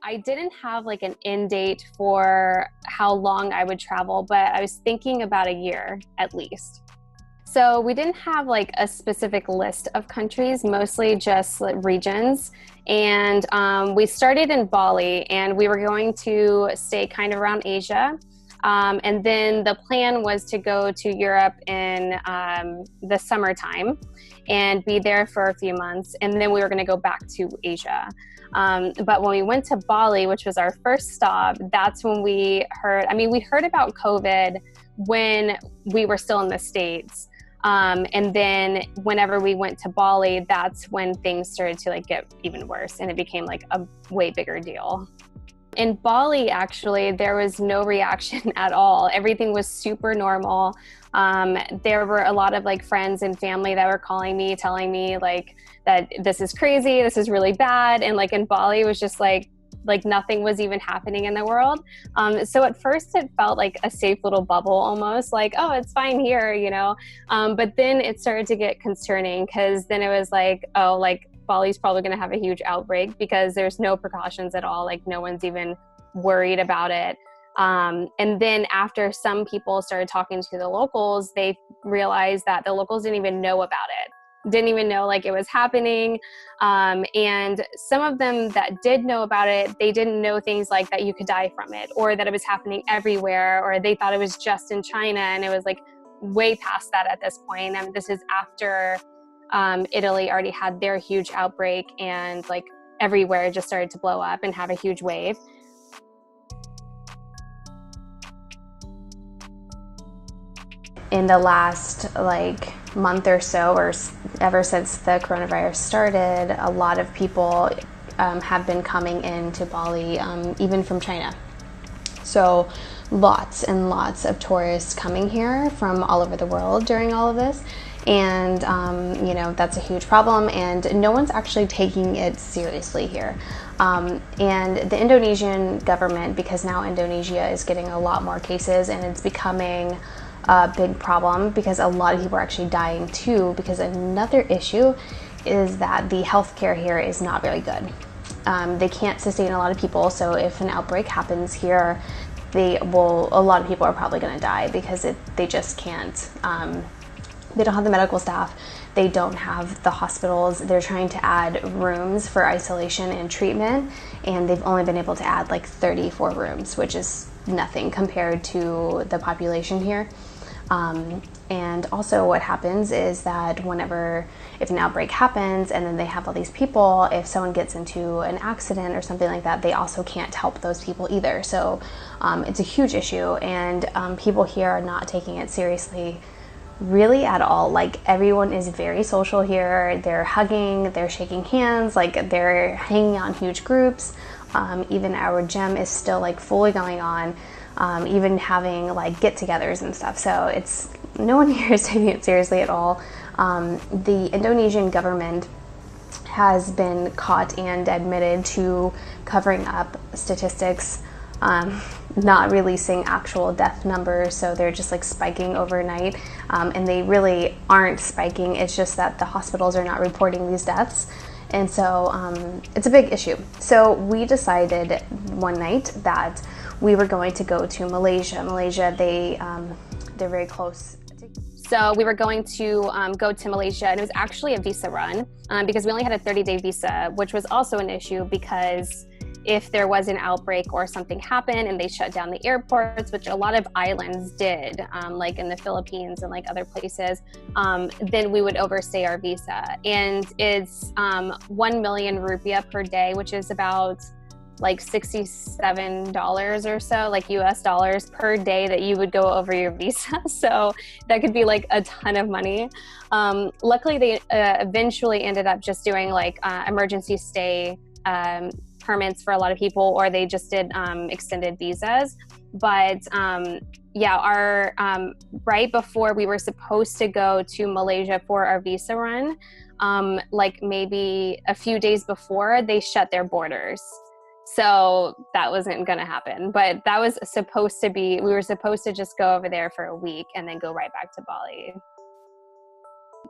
I didn't have like an end date for how long I would travel, but I was thinking about a year at least. So we didn't have like a specific list of countries, mostly just like regions. And we started in Bali, and we were going to stay kind of around Asia. And then the plan was to go to Europe in the summertime and be there for a few months. And then we were going to go back to Asia. But when we went to Bali, which was our first stop, that's when we heard about COVID when we were still in the States. And then whenever we went to Bali, that's when things started to like get even worse, and it became like a way bigger deal. In Bali, actually, there was no reaction at all. Everything was super normal. There were a lot of like friends and family that were calling me, telling me like that this is crazy, this is really bad. And like in Bali, it was just like nothing was even happening in the world. So at first it felt like a safe little bubble almost, like, oh, it's fine here, you know? But then it started to get concerning, because then it was like, oh, like Bali's probably gonna have a huge outbreak because there's no precautions at all. Like no one's even worried about it. And then after some people started talking to the locals, they realized that the locals didn't even know about it. Didn't even know like it was happening. And some of them that did know about it, they didn't know things like that you could die from it, or that it was happening everywhere, or they thought it was just in China, and it was like way past that at this point. And this is after Italy already had their huge outbreak, and like everywhere just started to blow up and have a huge wave. In the last like month or so, or ever since the coronavirus started, a lot of people have been coming into Bali, even from China. So lots and lots of tourists coming here from all over the world during all of this. And, you know, that's a huge problem, and no one's actually taking it seriously here. And the Indonesian government, because now Indonesia is getting a lot more cases and it's becoming a big problem, because a lot of people are actually dying too, because another issue is that the healthcare here is not very good. They can't sustain a lot of people, so if an outbreak happens here, a lot of people are probably going to die, because they just can't. They don't have the medical staff. They don't have the hospitals. They're trying to add rooms for isolation and treatment, and they've only been able to add like 34 rooms, which is nothing compared to the population here. And also what happens is that if an outbreak happens and then they have all these people, if someone gets into an accident or something like that, they also can't help those people either. So it's a huge issue, and people here are not taking it seriously really at all. Like everyone is very social here. They're hugging, they're shaking hands, like they're hanging out in huge groups. Even our gym is still like fully going on, even having like get-togethers and stuff. So no one here is taking it seriously at all. The Indonesian government has been caught and admitted to covering up statistics, not releasing actual death numbers, so they're just like spiking overnight, and they really aren't spiking. It's just that the hospitals are not reporting these deaths, and so it's a big issue. So we decided one night that we were going to go to Malaysia. Malaysia, they're very close. So we were going to go to Malaysia, and it was actually a visa run, because we only had a 30-day visa, which was also an issue, because if there was an outbreak or something happened and they shut down the airports, which a lot of islands did, like in the Philippines and like other places, then we would overstay our visa. And it's 1 million rupiah per day, which is about like $67 or so, like US dollars per day that you would go over your visa. So that could be like a ton of money. Luckily, they eventually ended up just doing like emergency stay permits for a lot of people, or they just did extended visas. But yeah, right before we were supposed to go to Malaysia for our visa run, like maybe a few days before, they shut their borders. So that wasn't going to happen, but that was supposed to be, we were supposed to just go over there for a week and then go right back to Bali.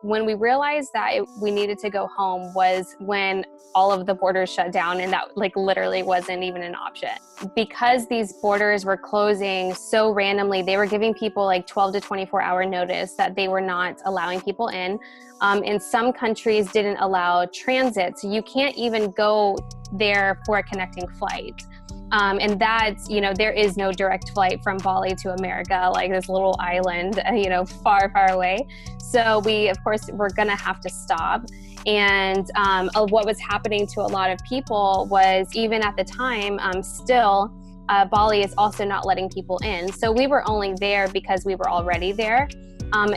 When we realized that we needed to go home was when all of the borders shut down, and that like literally wasn't even an option. Because these borders were closing so randomly, they were giving people like 12 to 24 hour notice that they were not allowing people in. And some countries didn't allow transit, so you can't even go there for a connecting flight. And that's, there is no direct flight from Bali to America, like this little island, far, far away. So we, of course, we're gonna have to stop. And what was happening to a lot of people was, even at the time, still, Bali is also not letting people in. So we were only there because we were already there.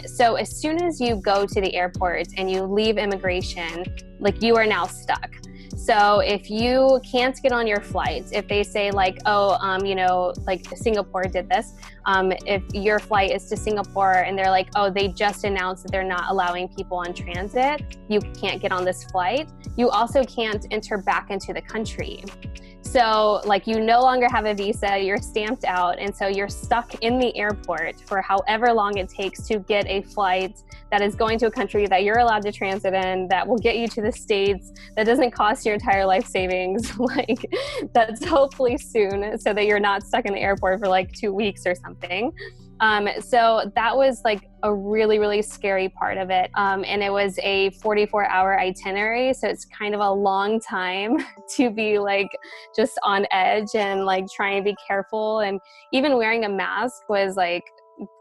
So as soon as you go to the airport and you leave immigration, like, you are now stuck. So if you can't get on your flights, if they say like, like Singapore did this, if your flight is to Singapore and they're like, oh, they just announced that they're not allowing people on transit, you can't get on this flight. You also can't enter back into the country. So like, you no longer have a visa, you're stamped out. And so you're stuck in the airport for however long it takes to get a flight that is going to a country that you're allowed to transit in, that will get you to the States, that doesn't cost your entire life savings, like that's hopefully soon, so that you're not stuck in the airport for like 2 weeks or something. So that was like a really, really scary part of it. And it was a 44-hour itinerary. So it's kind of a long time to be like just on edge and like trying to be careful. And even wearing a mask was like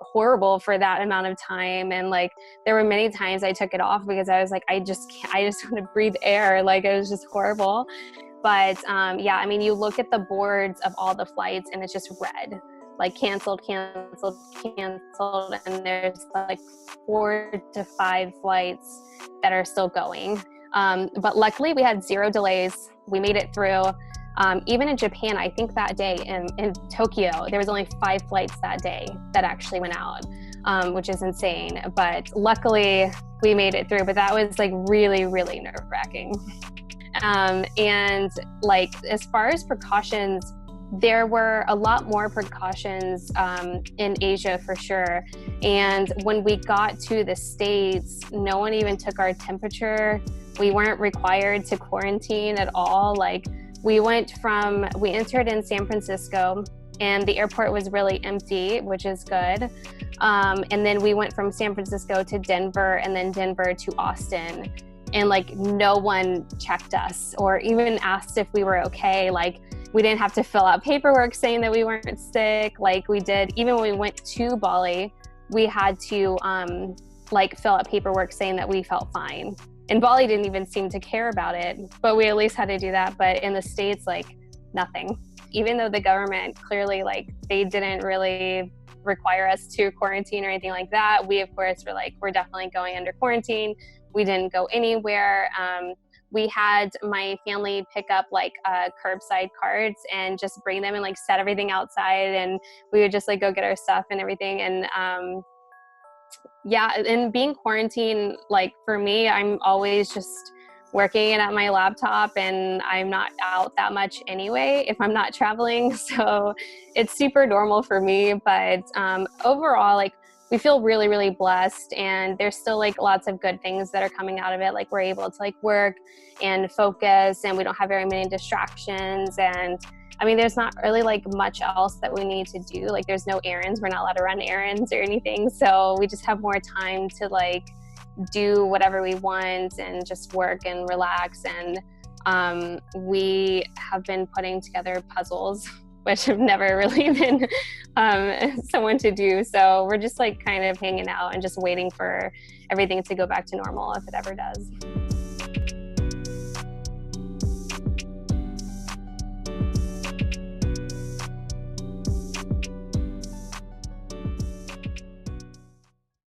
horrible for that amount of time. And like, there were many times I took it off because I was like, I just want to breathe air. Like, it was just horrible. But yeah, I mean, you look at the boards of all the flights and it's just red. Like canceled, canceled, canceled, and there's like 4 to 5 flights that are still going. But luckily we had 0 delays. We made it through. Even in Japan, I think that day in Tokyo, there was only 5 flights that day that actually went out, which is insane. But luckily we made it through, but that was like really, really nerve-wracking. And like, as far as precautions, there were a lot more precautions in Asia for sure. And when we got to the States, no one even took our temperature. We weren't required to quarantine at all. Like, we entered in San Francisco and the airport was really empty, which is good. And then we went from San Francisco to Denver, and then Denver to Austin. And like, no one checked us or even asked if we were okay. Like, we didn't have to fill out paperwork saying that we weren't sick. Like we did, even when we went to Bali, we had to like fill out paperwork saying that we felt fine. And Bali didn't even seem to care about it, but we at least had to do that. But in the States, like, nothing. Even though the government clearly, like, they didn't really require us to quarantine or anything like that, we of course were like, we're definitely going under quarantine. We didn't go anywhere. We had my family pick up like curbside carts and just bring them and like set everything outside, and we would just like go get our stuff and everything. And yeah, and being quarantined, like for me, I'm always just working at my laptop, and I'm not out that much anyway if I'm not traveling. So it's super normal for me. But overall, like, we feel really, really blessed, and there's still like lots of good things that are coming out of it. Like, we're able to like work and focus, and we don't have very many distractions. And I mean, there's not really like much else that we need to do. Like, there's no errands. We're not allowed to run errands or anything. So we just have more time to like do whatever we want and just work and relax. And we have been putting together puzzles, which have never really been someone to do. So we're just like kind of hanging out and just waiting for everything to go back to normal if it ever does.